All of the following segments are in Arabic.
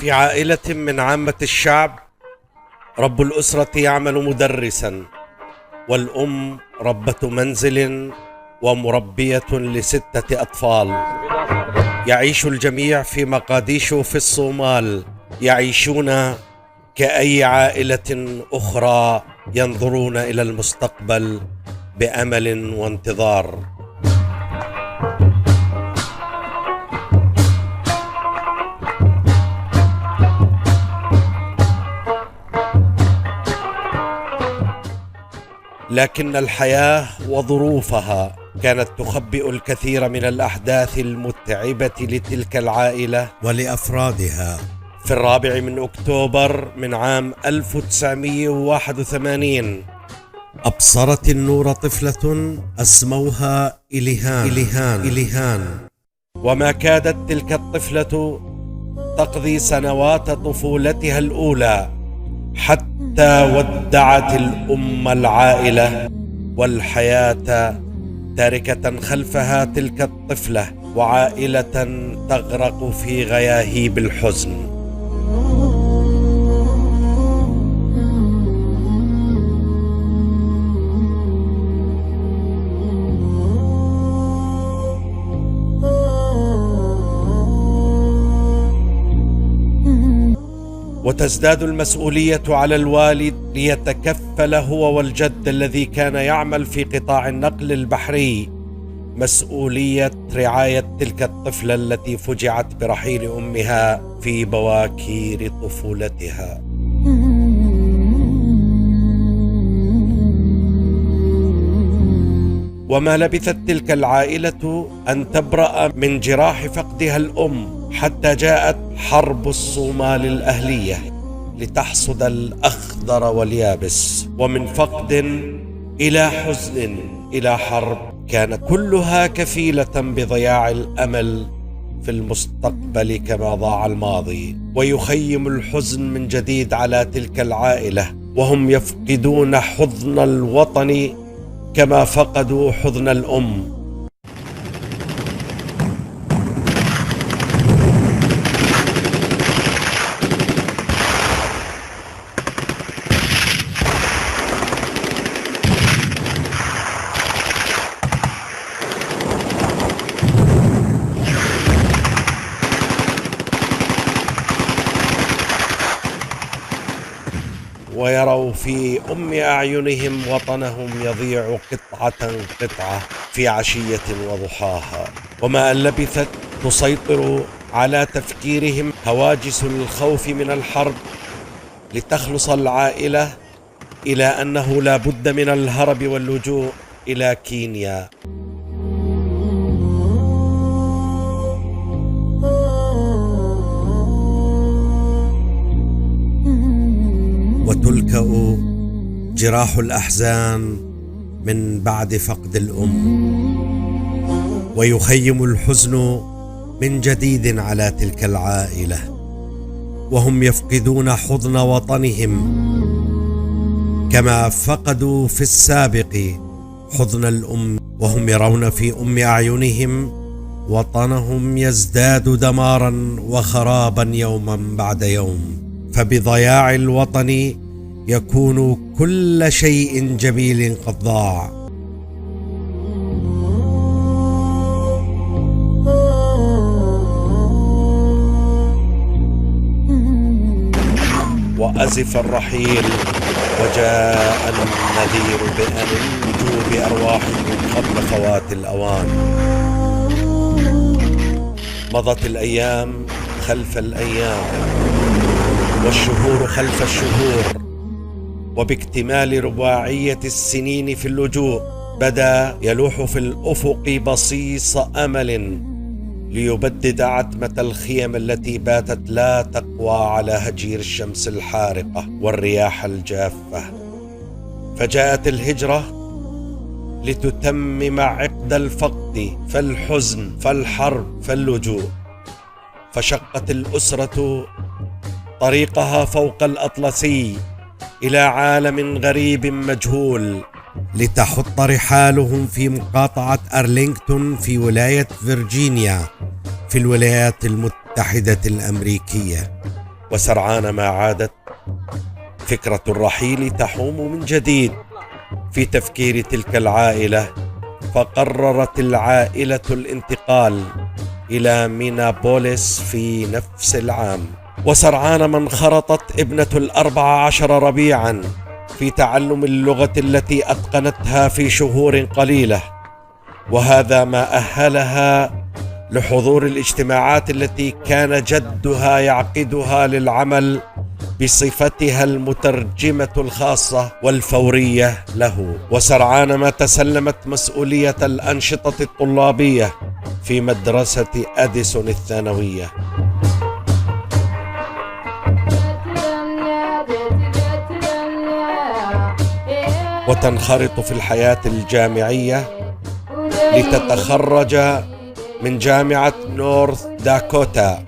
في عائلة من عامة الشعب، رب الأسرة يعمل مدرسا، والأم ربة منزل ومربية ل6 أطفال. يعيش الجميع في مقاديشو في الصومال، يعيشون كأي عائلة أخرى، ينظرون إلى المستقبل بأمل وانتظار. لكن الحياة وظروفها كانت تخبئ الكثير من الأحداث المتعبة لتلك العائلة ولأفرادها. في 4 أكتوبر من عام 1981 أبصرت النور طفلة أسموها إليهان، وما كادت تلك الطفلة تقضي سنوات طفولتها الأولى حتى ودعت الأم العائلة والحياة، تاركة خلفها تلك الطفلة وعائلة تغرق في غياهيب الحزن. وتزداد المسؤولية على الوالد ليتكفل هو والجد الذي كان يعمل في قطاع النقل البحري مسؤولية رعاية تلك الطفلة التي فجعت برحيل أمها في بواكير طفولتها. وما لبثت تلك العائلة أن تبرأ من جراح فقدها الأم حتى جاءت حرب الصومال الأهلية لتحصد الأخضر واليابس. ومن فقد إلى حزن إلى حرب، كان كلها كفيلة بضياع الأمل في المستقبل كما ضاع الماضي. ويخيم الحزن من جديد على تلك العائلة وهم يفقدون حضن الوطن كما فقدوا حضن الأم. ويروا في أم أعينهم وطنهم يضيع قطعة في عشية وضحاها. وما أن لبثت تسيطر على تفكيرهم هواجس الخوف من الحرب لتخلص العائلة إلى أنه لا بد من الهرب واللجوء إلى كينيا. وتلكأ جراح الأحزان من بعد فقد الأم، ويخيم الحزن من جديد على تلك العائلة وهم يفقدون حضن وطنهم كما فقدوا في السابق حضن الأم، وهم يرون في أم أعينهم وطنهم يزداد دمارا وخرابا يوما بعد يوم. فبضياع الوطن يكون كل شيء جميل قد ضاع. وأزف الرحيل وجاء النذير بأن انجوا بأرواحكم قبل فوات الأوان. مضت الأيام خلف الأيام والشهور خلف الشهور، وباكتمال رباعية السنين في اللجوء بدا يلوح في الأفق بصيص أمل ليبدد عتمة الخيم التي باتت لا تقوى على هجير الشمس الحارقة والرياح الجافة. فجاءت الهجرة لتتمم عقد الفقد فالحزن فالحرب فاللجوء. فشقت الأسرة طريقها فوق الأطلسي إلى عالم غريب مجهول لتحط رحالهم في مقاطعة أرلينغتون في ولاية فرجينيا في الولايات المتحدة الأمريكية. وسرعان ما عادت فكرة الرحيل تحوم من جديد في تفكير تلك العائلة، فقررت العائلة الانتقال إلى مينابوليس في نفس العام. وسرعان ما انخرطت ابنة 14 ربيعا في تعلم اللغة التي أتقنتها في شهور قليلة، وهذا ما أهلها لحضور الاجتماعات التي كان جدها يعقدها للعمل بصفتها المترجمة الخاصة والفورية له. وسرعان ما تسلمت مسؤولية الأنشطة الطلابية في مدرسة أديسون الثانوية. وتنخرط في الحياة الجامعية لتتخرج من جامعة نورث داكوتا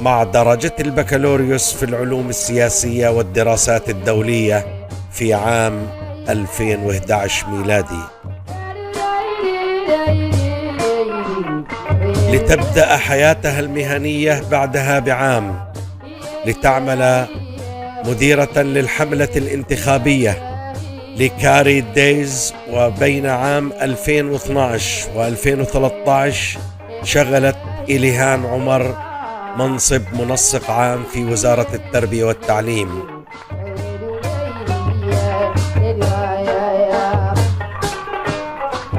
مع درجة البكالوريوس في العلوم السياسية والدراسات الدولية في عام 2011 ميلادي، لتبدأ حياتها المهنية بعدها بعام لتعمل مديرة للحملة الانتخابية لكاري دايز. وبين عام 2012 و2013 شغلت إليهان عمر منصب منسق عام في وزارة التربية والتعليم.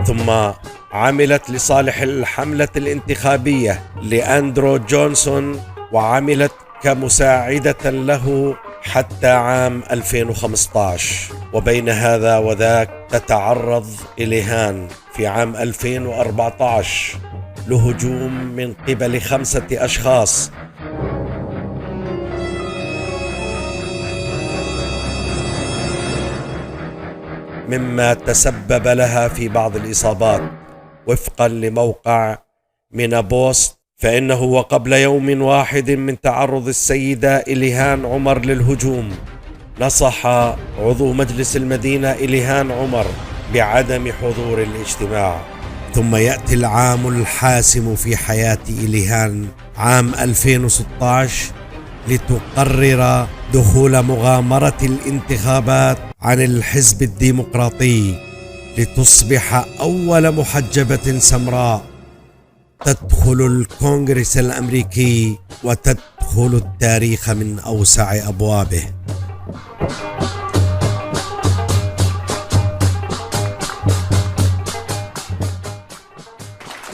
ثم عملت لصالح الحملة الانتخابية لأندرو جونسون، وعملت كمساعدة له حتى عام 2015. وبين هذا وذاك تتعرض إليهان في عام 2014 لهجوم من قبل 5 أشخاص مما تسبب لها في بعض الإصابات. وفقا لموقع مينابوست، فإنه وقبل يوم واحد من تعرض السيدة إليهان عمر للهجوم نصح عضو مجلس المدينة إليهان عمر بعدم حضور الاجتماع. ثم يأتي العام الحاسم في حياة إليهان، عام 2016، لتقرر دخول مغامرة الانتخابات عن الحزب الديمقراطي لتصبح أول محجبة سمراء تدخل الكونغرس الأمريكي وتدخل التاريخ من أوسع أبوابه.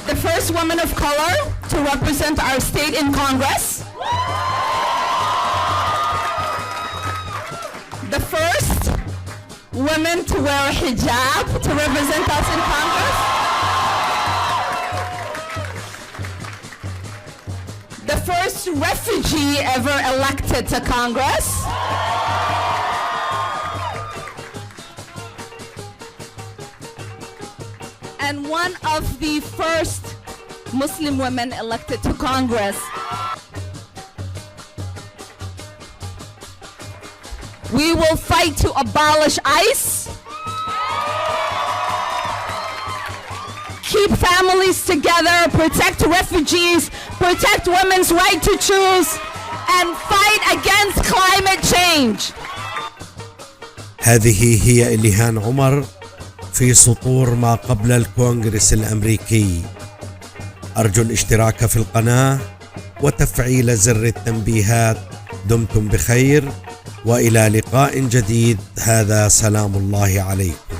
The first woman of color to represent our state in Congress. The first woman to wear a hijab to represent us in Congress. The first refugee ever elected to Congress. And one of the first Muslim women elected to Congress. We will fight to abolish ICE, keep families together, protect refugees, protect women's right to choose, and fight against climate change. هذه هي إليهان عمر في سطور ما قبل الكونغرس الأمريكي. أرجو الاشتراك في القناة وتفعيل زر التنبيهات. دمتم بخير وإلى لقاء جديد. هذا سلام الله عليكم.